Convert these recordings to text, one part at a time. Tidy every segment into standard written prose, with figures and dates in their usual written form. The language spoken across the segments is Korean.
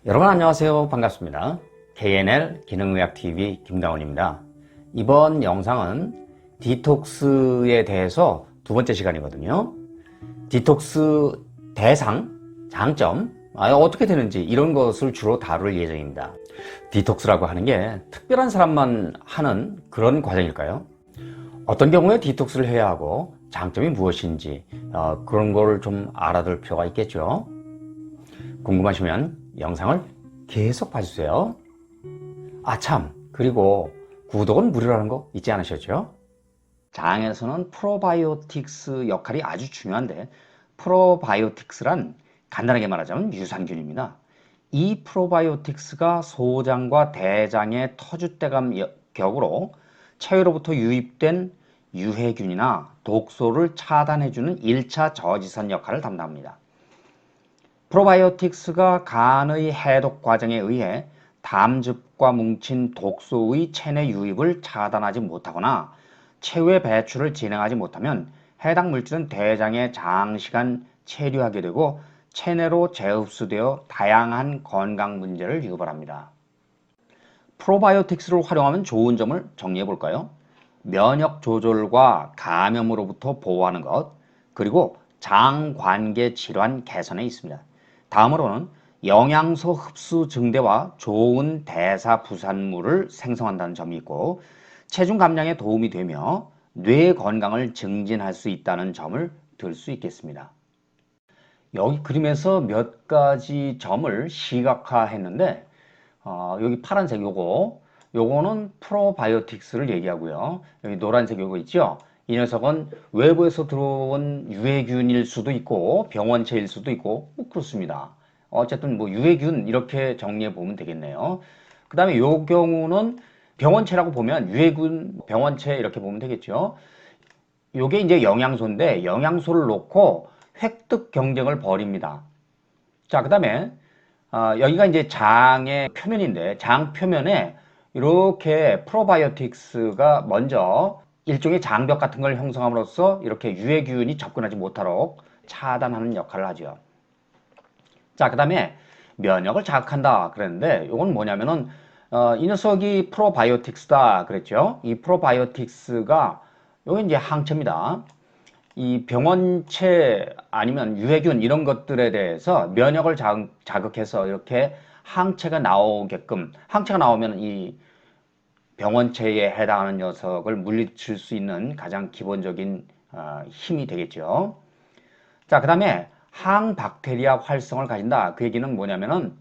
여러분 안녕하세요. 반갑습니다. KNL 기능의학TV 김다원입니다. 이번 영상은 디톡스에 대해서 두 번째 시간이거든요. 디톡스 대상, 장점, 어떻게 되는지 이런 것을 주로 다룰 예정입니다. 디톡스라고 하는 게 특별한 사람만 하는 그런 과정일까요? 어떤 경우에 디톡스를 해야 하고 장점이 무엇인지 그런 걸 좀 알아둘 필요가 있겠죠. 궁금하시면 영상을 계속 봐주세요. 참, 그리고 구독은 무료라는 거 잊지 않으셨죠? 장에서는 프로바이오틱스 역할이 아주 중요한데, 프로바이오틱스란 간단하게 말하자면 유산균입니다. 이 프로바이오틱스가 소장과 대장의 터줏대감 격으로 체외로부터 유입된 유해균이나 독소를 차단해주는 1차 저지선 역할을 담당합니다. 프로바이오틱스가 간의 해독 과정에 의해 담즙과 뭉친 독소의 체내 유입을 차단하지 못하거나 체외 배출을 진행하지 못하면 해당 물질은 대장에 장시간 체류하게 되고 체내로 재흡수되어 다양한 건강 문제를 유발합니다. 프로바이오틱스를 활용하면 좋은 점을 정리해 볼까요? 면역 조절과 감염으로부터 보호하는 것, 그리고 장관계 질환 개선에 있습니다. 다음으로는 영양소 흡수 증대와 좋은 대사 부산물을 생성한다는 점이 있고, 체중 감량에 도움이 되며 뇌 건강을 증진할 수 있다는 점을 들 수 있겠습니다. 여기 그림에서 몇 가지 점을 시각화했는데, 여기 파란색 요거는 프로바이오틱스를 얘기하고요. 여기 노란색 요거 있죠? 이 녀석은 외부에서 들어온 유해균일 수도 있고 병원체일 수도 있고 그렇습니다. 어쨌든 유해균 이렇게 정리해 보면 되겠네요. 그 다음에 요 경우는 병원체라고 보면 유해균 병원체 이렇게 보면 되겠죠. 요게 이제 영양소인데 영양소를 놓고 획득 경쟁을 벌입니다. 자, 그 다음에 여기가 이제 장의 표면인데 장 표면에 이렇게 프로바이오틱스가 먼저 일종의 장벽 같은 걸 형성함으로써 이렇게 유해균이 접근하지 못하도록 차단하는 역할을 하죠. 자, 그 다음에 면역을 자극한다 그랬는데 이건 뭐냐면은 이 녀석이 프로바이오틱스다 그랬죠. 이 프로바이오틱스가 이게 이제 항체입니다. 이 병원체 아니면 유해균 이런 것들에 대해서 면역을 자극해서 이렇게 항체가 나오게끔, 항체가 나오면 이 병원체에 해당하는 녀석을 물리칠 수 있는 가장 기본적인 힘이 되겠죠. 자, 그 다음에 항박테리아 활성을 가진다. 그 얘기는 뭐냐면은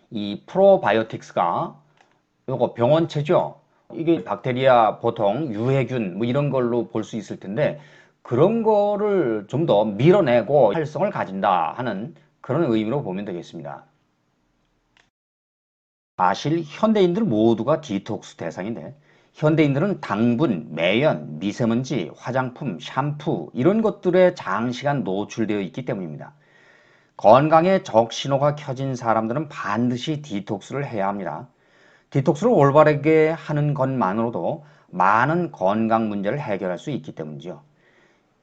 이 프로바이오틱스가 요거 병원체죠. 이게 박테리아 보통 유해균 이런 걸로 볼 수 있을 텐데 그런 거를 좀 더 밀어내고 활성을 가진다 하는 그런 의미로 보면 되겠습니다. 사실 현대인들 모두가 디톡스 대상인데 현대인들은 당분, 매연, 미세먼지, 화장품, 샴푸 이런 것들에 장시간 노출되어 있기 때문입니다. 건강에 적신호가 켜진 사람들은 반드시 디톡스를 해야 합니다. 디톡스를 올바르게 하는 것만으로도 많은 건강 문제를 해결할 수 있기 때문이죠.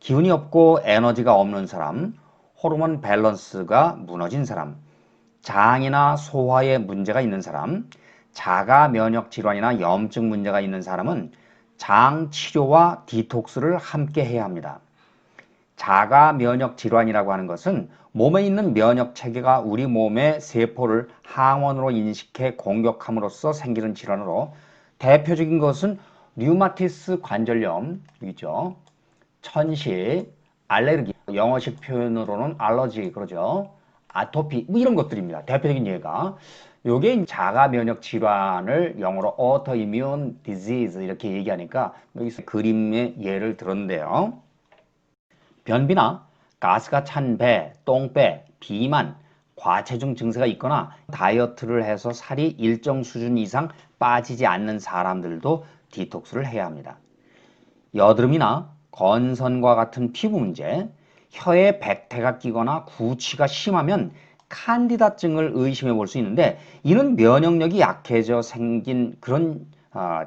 기운이 없고 에너지가 없는 사람, 호르몬 밸런스가 무너진 사람, 장이나 소화에 문제가 있는 사람, 자가 면역 질환이나 염증 문제가 있는 사람은 장 치료와 디톡스를 함께 해야 합니다. 자가 면역 질환이라고 하는 것은 몸에 있는 면역 체계가 우리 몸의 세포를 항원으로 인식해 공격함으로써 생기는 질환으로 대표적인 것은 류마티스 관절염이죠. 천식, 알레르기, 영어식 표현으로는 알러지 그러죠. 아토피 이런 것들입니다. 대표적인 예가 요게 자가 면역 질환을 영어로 autoimmune disease 이렇게 얘기하니까 여기서 그림의 예를 들었는데요. 변비나 가스가 찬 배, 똥배, 비만, 과체중 증세가 있거나 다이어트를 해서 살이 일정 수준 이상 빠지지 않는 사람들도 디톡스를 해야 합니다. 여드름이나 건선과 같은 피부 문제, 혀에 백태가 끼거나 구취가 심하면 칸디다증을 의심해 볼 수 있는데 이는 면역력이 약해져 생긴 그런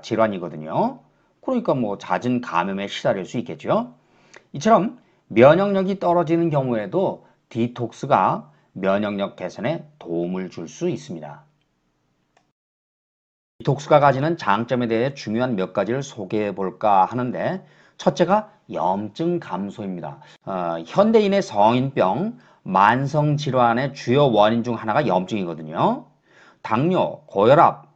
질환이거든요. 그러니까 잦은 감염에 시달릴 수 있겠죠. 이처럼 면역력이 떨어지는 경우에도 디톡스가 면역력 개선에 도움을 줄 수 있습니다. 디톡스가 가지는 장점에 대해 중요한 몇 가지를 소개해 볼까 하는데, 첫째가 염증 감소입니다. 현대인의 성인병, 만성질환의 주요 원인 중 하나가 염증이거든요. 당뇨, 고혈압,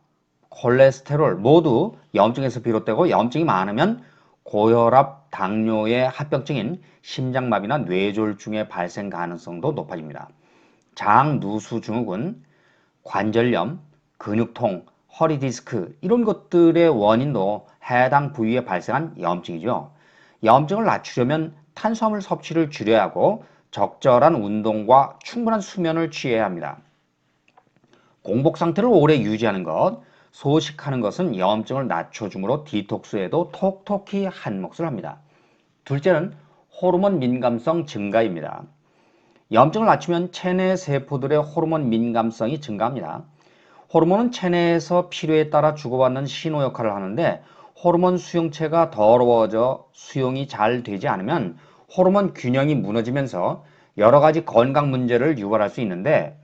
콜레스테롤 모두 염증에서 비롯되고, 염증이 많으면 고혈압, 당뇨의 합병증인 심장마비나 뇌졸중의 발생 가능성도 높아집니다. 장누수 증후군, 관절염, 근육통, 허리 디스크 이런 것들의 원인도 해당 부위에 발생한 염증이죠. 염증을 낮추려면 탄수화물 섭취를 줄여야 하고 적절한 운동과 충분한 수면을 취해야 합니다. 공복 상태를 오래 유지하는 것, 소식하는 것은 염증을 낮춰주므로 디톡스에도 톡톡히 한몫을 합니다. 둘째는 호르몬 민감성 증가입니다. 염증을 낮추면 체내 세포들의 호르몬 민감성이 증가합니다. 호르몬은 체내에서 필요에 따라 주고받는 신호 역할을 하는데, 호르몬 수용체가 더러워져 수용이 잘 되지 않으면 호르몬 균형이 무너지면서 여러 가지 건강 문제를 유발할 수 있는데,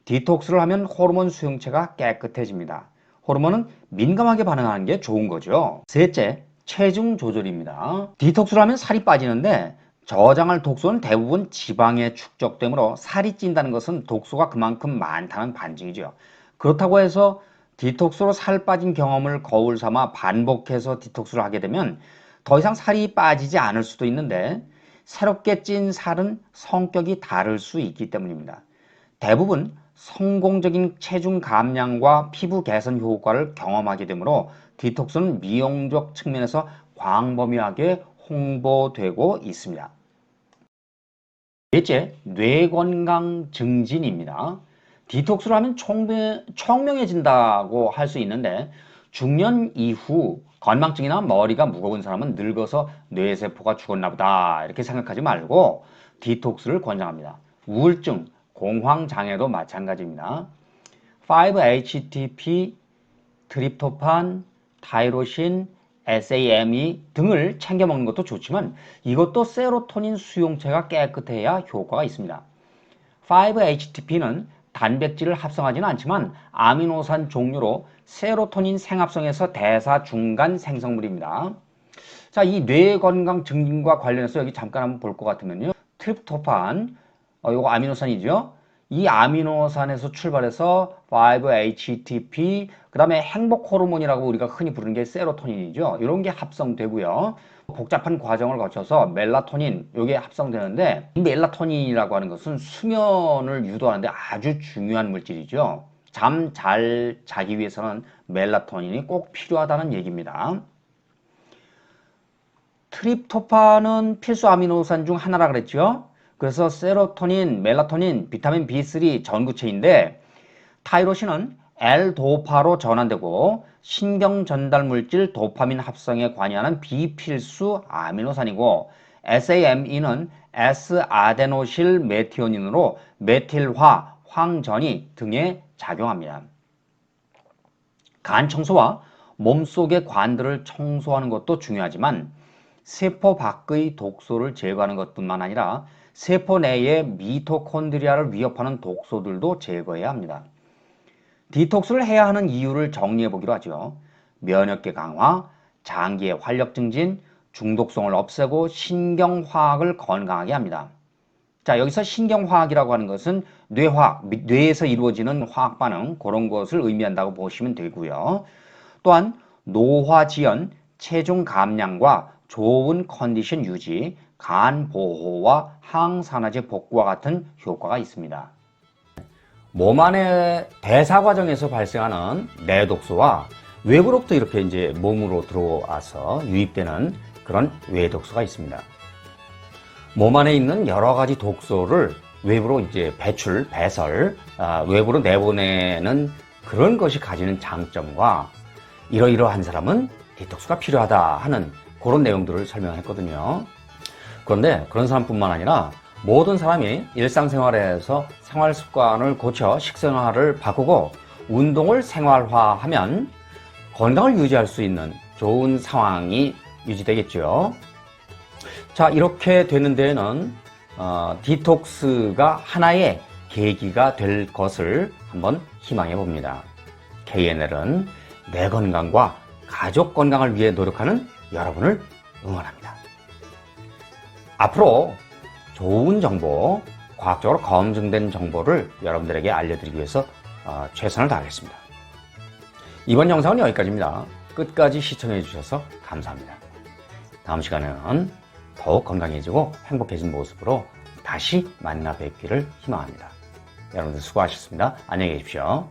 디톡스를 하면 호르몬 수용체가 깨끗해집니다. 호르몬은 민감하게 반응하는 게 좋은 거죠. 셋째, 체중 조절입니다. 디톡스를 하면 살이 빠지는데, 저장할 독소는 대부분 지방에 축적되므로 살이 찐다는 것은 독소가 그만큼 많다는 반증이죠. 그렇다고 해서 디톡스로 살 빠진 경험을 거울 삼아 반복해서 디톡스를 하게 되면 더 이상 살이 빠지지 않을 수도 있는데, 새롭게 찐 살은 성격이 다를 수 있기 때문입니다. 대부분 성공적인 체중 감량과 피부 개선 효과를 경험하게 되므로 디톡스는 미용적 측면에서 광범위하게 홍보되고 있습니다. 넷째, 뇌건강 증진입니다. 디톡스를 하면 청명해진다고 할 수 있는데, 중년 이후 건망증이나 머리가 무거운 사람은 늙어서 뇌세포가 죽었나 보다 이렇게 생각하지 말고 디톡스를 권장합니다. 우울증, 공황장애도 마찬가지입니다. 5-HTP, 트립토판, 타이로신, SAME 등을 챙겨 먹는 것도 좋지만 이것도 세로토닌 수용체가 깨끗해야 효과가 있습니다. 5-HTP는 단백질을 합성하지는 않지만 아미노산 종류로 세로토닌 생합성에서 대사 중간 생성물입니다. 자, 이 뇌 건강 증진과 관련해서 여기 잠깐 한번 볼 것 같으면요. 트립토판, 이거 아미노산이죠. 이 아미노산에서 출발해서 5-HTP, 그 다음에 행복 호르몬이라고 우리가 흔히 부르는 게 세로토닌이죠. 이런 게 합성되고요. 복잡한 과정을 거쳐서 멜라토닌, 이게 합성되는데, 이 멜라토닌이라고 하는 것은 수면을 유도하는데 아주 중요한 물질이죠. 잠 잘 자기 위해서는 멜라토닌이 꼭 필요하다는 얘기입니다. 트립토판은 필수 아미노산 중 하나라 그랬죠. 그래서 세로토닌, 멜라토닌, 비타민 B3 전구체인데, 타이로신은 L-도파로 전환되고 신경 전달 물질 도파민 합성에 관여하는 비필수 아미노산이고, SAME는 S-아데노실 메티오닌으로 메틸화, 황전이 등에 작용합니다. 간 청소와 몸속의 관들을 청소하는 것도 중요하지만 세포 밖의 독소를 제거하는 것뿐만 아니라 세포 내의 미토콘드리아를 위협하는 독소들도 제거해야 합니다. 디톡스를 해야 하는 이유를 정리해 보기로 하죠. 면역계 강화, 장기의 활력 증진, 중독성을 없애고 신경화학을 건강하게 합니다. 자, 여기서 신경화학이라고 하는 것은 뇌화학, 뇌에서 이루어지는 화학 반응, 그런 것을 의미한다고 보시면 되고요. 또한 노화지연, 체중 감량과 좋은 컨디션 유지, 간 보호와 항산화제 복구와 같은 효과가 있습니다. 몸 안의 대사 과정에서 발생하는 내독소와 외부로부터 이렇게 이제 몸으로 들어와서 유입되는 그런 외독소가 있습니다. 몸 안에 있는 여러 가지 독소를 외부로 이제 배설, 외부로 내보내는 그런 것이 가지는 장점과 이러이러한 사람은 디톡스가 필요하다 하는 그런 내용들을 설명했거든요. 그런데 그런 사람뿐만 아니라 모든 사람이 일상생활에서 생활 습관을 고쳐 식생활을 바꾸고 운동을 생활화하면 건강을 유지할 수 있는 좋은 상황이 유지되겠죠. 자, 이렇게 되는 데에는 디톡스가 하나의 계기가 될 것을 한번 희망해 봅니다. KNL은 내 건강과 가족 건강을 위해 노력하는 여러분을 응원합니다. 앞으로 좋은 정보, 과학적으로 검증된 정보를 여러분들에게 알려드리기 위해서 최선을 다하겠습니다. 이번 영상은 여기까지입니다. 끝까지 시청해 주셔서 감사합니다. 다음 시간에는 더욱 건강해지고 행복해진 모습으로 다시 만나 뵙기를 희망합니다. 여러분들 수고하셨습니다. 안녕히 계십시오.